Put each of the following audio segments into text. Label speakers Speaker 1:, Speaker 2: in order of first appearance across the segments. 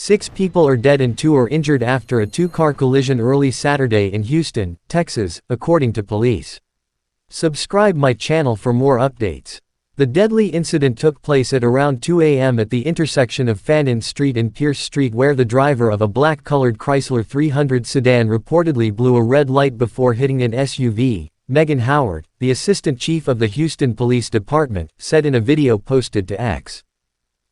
Speaker 1: 6 people are dead and 2 are injured after a two-car collision early Saturday in Houston, Texas, according to police. Subscribe my channel for more updates. The deadly incident took place at around 2 a.m. at the intersection of Fannin Street and Pierce Street, where the driver of a black-colored Chrysler 300 sedan reportedly blew a red light before hitting an SUV. Megan Howard, the assistant chief of the Houston Police Department, said in a video posted to X.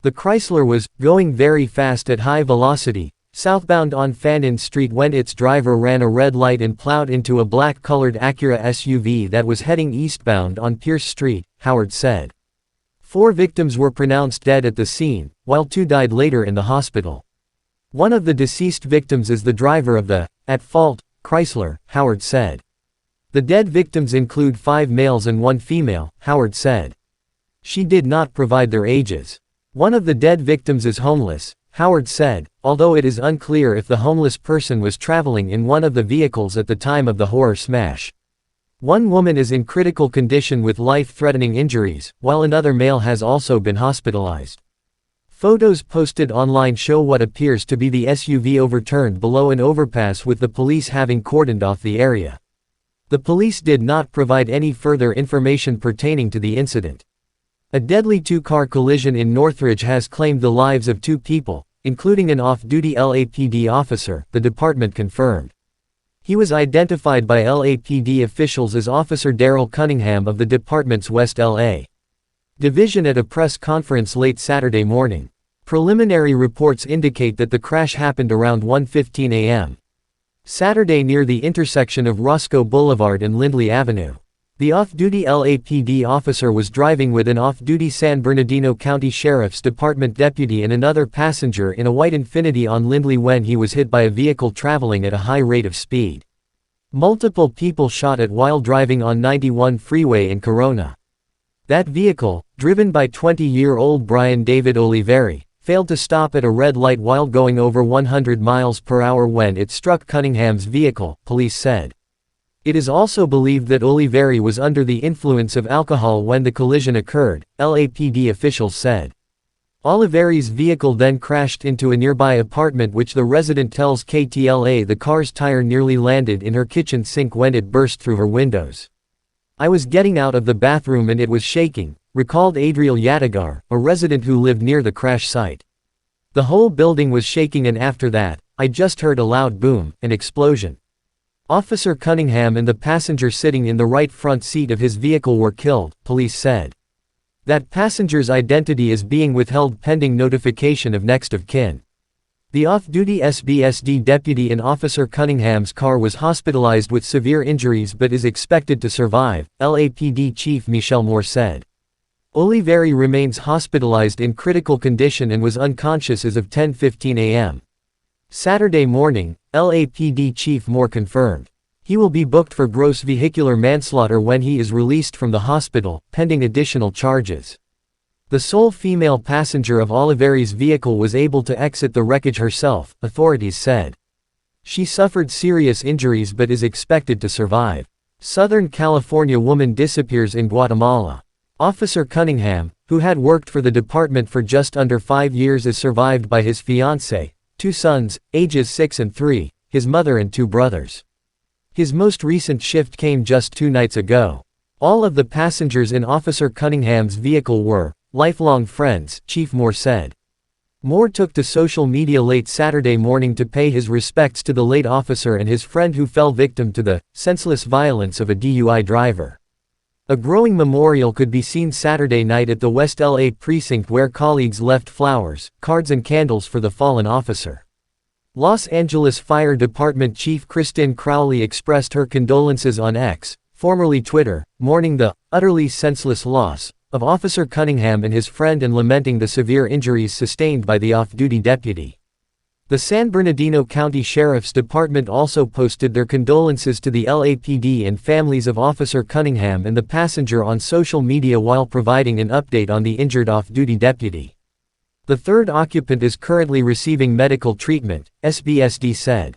Speaker 1: The Chrysler was going very fast at high velocity, southbound on Fannin Street when its driver ran a red light and plowed into a black-colored Acura SUV that was heading eastbound on Pierce Street, Howard said. 4 victims were pronounced dead at the scene, while 2 died later in the hospital. One of the deceased victims is the driver of the at-fault Chrysler, Howard said. The dead victims include 5 males and 1 female, Howard said. She did not provide their ages. One of the dead victims is homeless, Howard said, although it is unclear if the homeless person was traveling in one of the vehicles at the time of the horror smash. One woman is in critical condition with life-threatening injuries, while another male has also been hospitalized. Photos posted online show what appears to be the SUV overturned below an overpass, with the police having cordoned off the area. The police did not provide any further information pertaining to the incident. A deadly two-car collision in Northridge has claimed the lives of 2 people, including an off-duty LAPD officer, the department confirmed. He was identified by LAPD officials as Officer Daryl Cunningham of the department's West LA division at a press conference late Saturday morning. Preliminary reports indicate that the crash happened around 1:15 a.m. Saturday near the intersection of Roscoe Boulevard and Lindley Avenue. The off-duty LAPD officer was driving with an off-duty San Bernardino County Sheriff's Department deputy and another passenger in a white Infiniti on Lindley when he was hit by a vehicle traveling at a high rate of speed. Multiple people shot at while driving on 91 freeway in Corona. That vehicle, driven by 20-year-old Brian David Oliveri, failed to stop at a red light while going over 100 miles per hour when it struck Cunningham's vehicle, police said. It is also believed that Oliveri was under the influence of alcohol when the collision occurred, LAPD officials said. Oliveri's vehicle then crashed into a nearby apartment, which the resident tells KTLA the car's tire nearly landed in her kitchen sink when it burst through her windows. "I was getting out of the bathroom and it was shaking," recalled Adriel Yadigar, a resident who lived near the crash site. "The whole building was shaking and after that, I just heard a loud boom, an explosion." Officer Cunningham and the passenger sitting in the right front seat of his vehicle were killed, police said. That passenger's identity is being withheld pending notification of next of kin. The off-duty SBSD deputy in Officer Cunningham's car was hospitalized with severe injuries but is expected to survive, LAPD Chief Michelle Moore said. Oliveri remains hospitalized in critical condition and was unconscious as of 10:15 a.m. Saturday morning, LAPD Chief Moore confirmed. He will be booked for gross vehicular manslaughter when he is released from the hospital, pending additional charges. The sole female passenger of Oliveri's vehicle was able to exit the wreckage herself, authorities said. She suffered serious injuries but is expected to survive. Southern California woman disappears in Guatemala. Officer Cunningham, who had worked for the department for just under 5 years, is survived by his fiancée, 2 sons, ages 6 and 3, his mother and 2 brothers. His most recent shift came just 2 nights ago. All of the passengers in Officer Cunningham's vehicle were lifelong friends, Chief Moore said. Moore took to social media late Saturday morning to pay his respects to the late officer and his friend who fell victim to the senseless violence of a DUI driver. A growing memorial could be seen Saturday night at the West LA precinct, where colleagues left flowers, cards and candles for the fallen officer. Los Angeles Fire Department Chief Kristen Crowley expressed her condolences on X, formerly Twitter, mourning the utterly senseless loss of Officer Cunningham and his friend and lamenting the severe injuries sustained by the off-duty deputy. The San Bernardino County Sheriff's Department also posted their condolences to the LAPD and families of Officer Cunningham and the passenger on social media while providing an update on the injured off-duty deputy. The third occupant is currently receiving medical treatment, SBSD said.